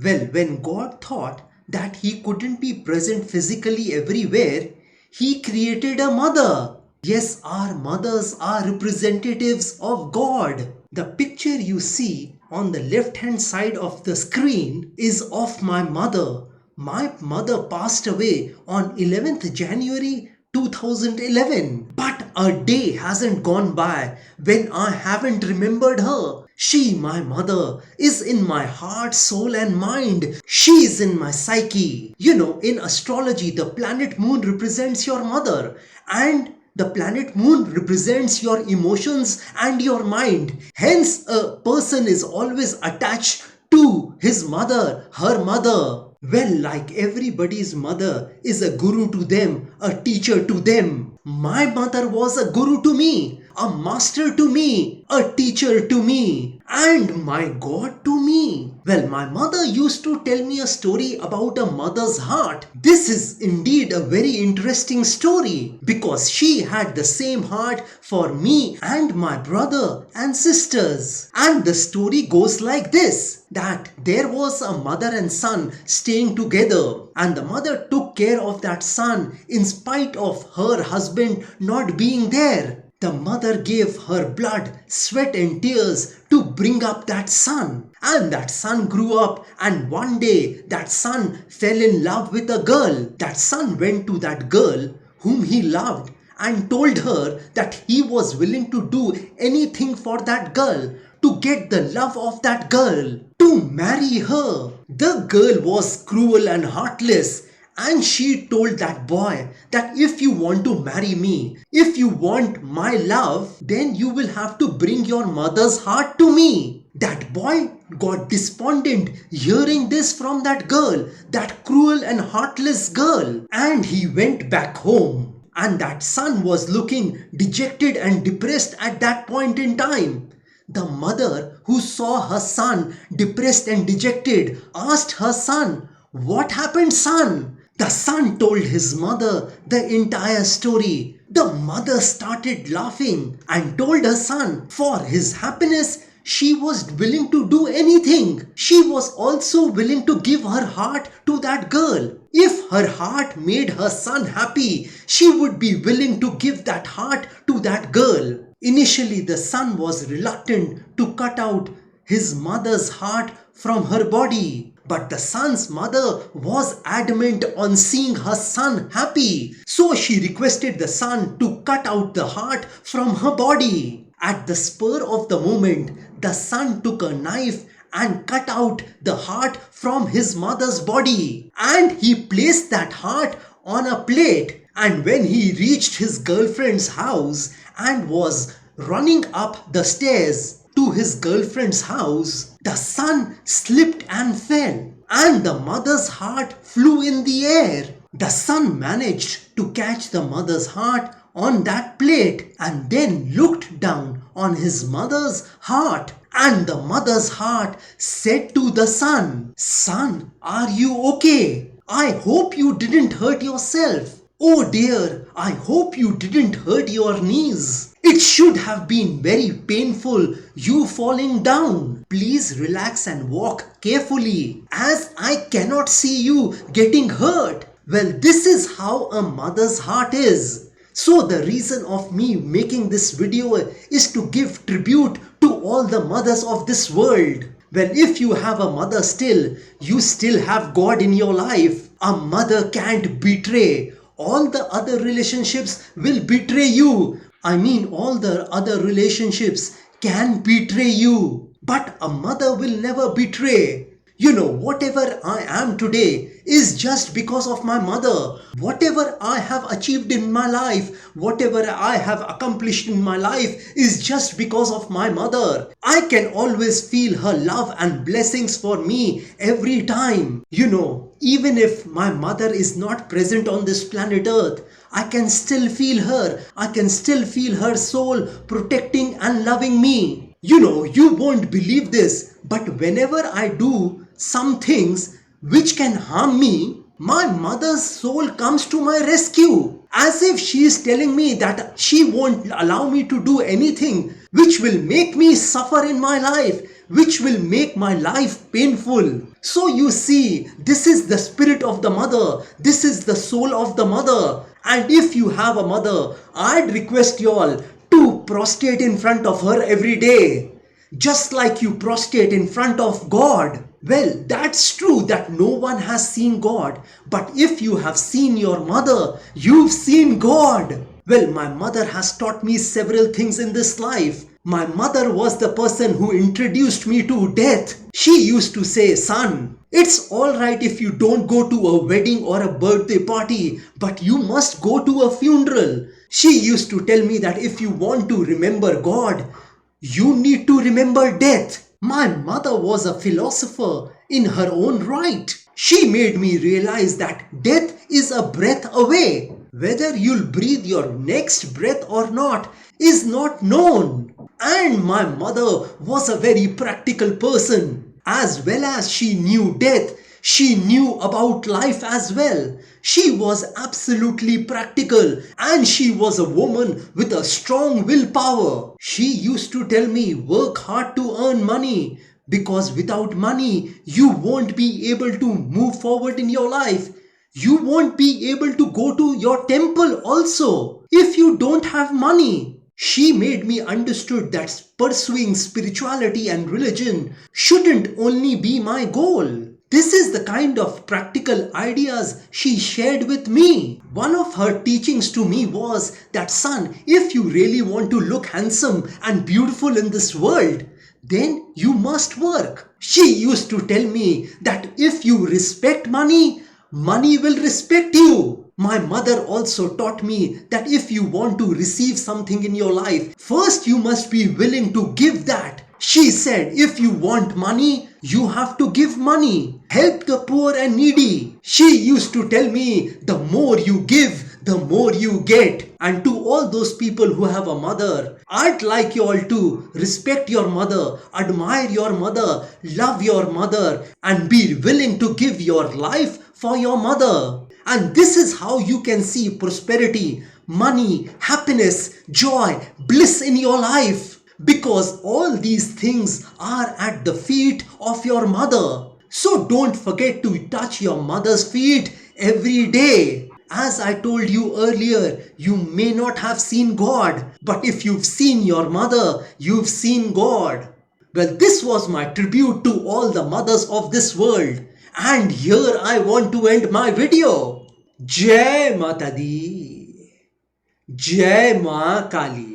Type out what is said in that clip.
Well, when God thought that He couldn't be present physically everywhere, He created a mother. Yes, our mothers are representatives of God. The picture you see on the left hand side of the screen is of my mother. My mother passed away on 11th January 2011. But a day hasn't gone by when I haven't remembered her. She, my mother, is in my heart, soul and mind. She is in my psyche. You know, in astrology, the planet moon represents your mother, and the planet moon represents your emotions and your mind. Hence, a person is always attached to his mother, her mother. Well, like everybody's mother is a guru to them, a teacher to them. My mother was a guru to me, a master to me, a teacher to me, and my God to me. Well, my mother used to tell me a story about a mother's heart. This is indeed a very interesting story because she had the same heart for me and my brother and sisters. And the story goes like this, that there was a mother and son staying together, and the mother took care of that son in spite of her husband not being there. The mother gave her blood, sweat and tears to bring up that son. And that son grew up, and one day that son fell in love with a girl. That son went to that girl whom he loved and told her that he was willing to do anything for that girl, to get the love of that girl, to marry her. The girl was cruel and heartless, and she told that boy that if you want to marry me, if you want my love, then you will have to bring your mother's heart to me. That boy got despondent hearing this from that girl, that cruel and heartless girl, and he went back home. And that son was looking dejected and depressed at that point in time. The mother, who saw her son depressed and dejected, asked her son, "What happened, son?" The son told his mother the entire story. The mother started laughing and told her son, for his happiness, she was willing to do anything. She was also willing to give her heart to that girl. If her heart made her son happy, she would be willing to give that heart to that girl. Initially, the son was reluctant to cut out his mother's heart from her body. But the son's mother was adamant on seeing her son happy. So she requested the son to cut out the heart from her body. At the spur of the moment, the son took a knife and cut out the heart from his mother's body. And he placed that heart on a plate. And when he reached his girlfriend's house and was running up the stairs to his girlfriend's house, the son slipped and fell, and the mother's heart flew in the air. The son managed to catch the mother's heart on that plate and then looked down on his mother's heart. And the mother's heart said to the son, "Son, are you okay? I hope you didn't hurt yourself. Oh dear, I hope you didn't hurt your knees. It should have been very painful, you falling down. Please relax and walk carefully, as I cannot see you getting hurt." Well, this is how a mother's heart is. So the reason of me making this video is to give tribute to all the mothers of this world. Well, if you have a mother still, you still have God in your life. A mother can't betray. All the other relationships will betray you. I mean, all the other relationships can betray you, but a mother will never betray. You know, whatever I am today is just because of my mother. Whatever I have achieved in my life, whatever I have accomplished in my life is just because of my mother. I can always feel her love and blessings for me every time. You know, even if my mother is not present on this planet Earth, I can still feel her. I can still feel her soul protecting and loving me. You know, you won't believe this, but whenever I do some things which can harm me, my mother's soul comes to my rescue. As if she is telling me that she won't allow me to do anything which will make me suffer in my life, which will make my life painful. So you see, this is the spirit of the mother. This is the soul of the mother. And if you have a mother, I'd request you all to prostrate in front of her every day. Just like you prostrate in front of God. Well, that's true that no one has seen God. But if you have seen your mother, you've seen God. Well, my mother has taught me several things in this life. My mother was the person who introduced me to death. She used to say, son, it's alright if you don't go to a wedding or a birthday party, but you must go to a funeral. She used to tell me that if you want to remember God, you need to remember death. My mother was a philosopher in her own right. She made me realize that death is a breath away. Whether you'll breathe your next breath or not is not known. And my mother was a very practical person. As well as she knew death, she knew about life as well. She was absolutely practical and she was a woman with a strong willpower. She used to tell me, work hard to earn money, because without money, you won't be able to move forward in your life. You won't be able to go to your temple also if you don't have money. She made me understood that pursuing spirituality and religion shouldn't only be my goal. This is the kind of practical ideas she shared with me. One of her teachings to me was that, son, if you really want to look handsome and beautiful in this world, then you must work. She used to tell me that if you respect money, money will respect you. My mother also taught me that if you want to receive something in your life, first you must be willing to give that. She said, if you want money, you have to give money. Help the poor and needy. She used to tell me, the more you give, the more you get. And to all those people who have a mother, I'd like you all to respect your mother, admire your mother, love your mother, and be willing to give your life for your mother. And this is how you can see prosperity, money, happiness, joy, bliss in your life. Because all these things are at the feet of your mother. So don't forget to touch your mother's feet every day. As I told you earlier, you may not have seen God, but if you've seen your mother, you've seen God. Well, this was my tribute to all the mothers of this world. And here I want to end my video. Jai Mata Di. Jai Ma Kali.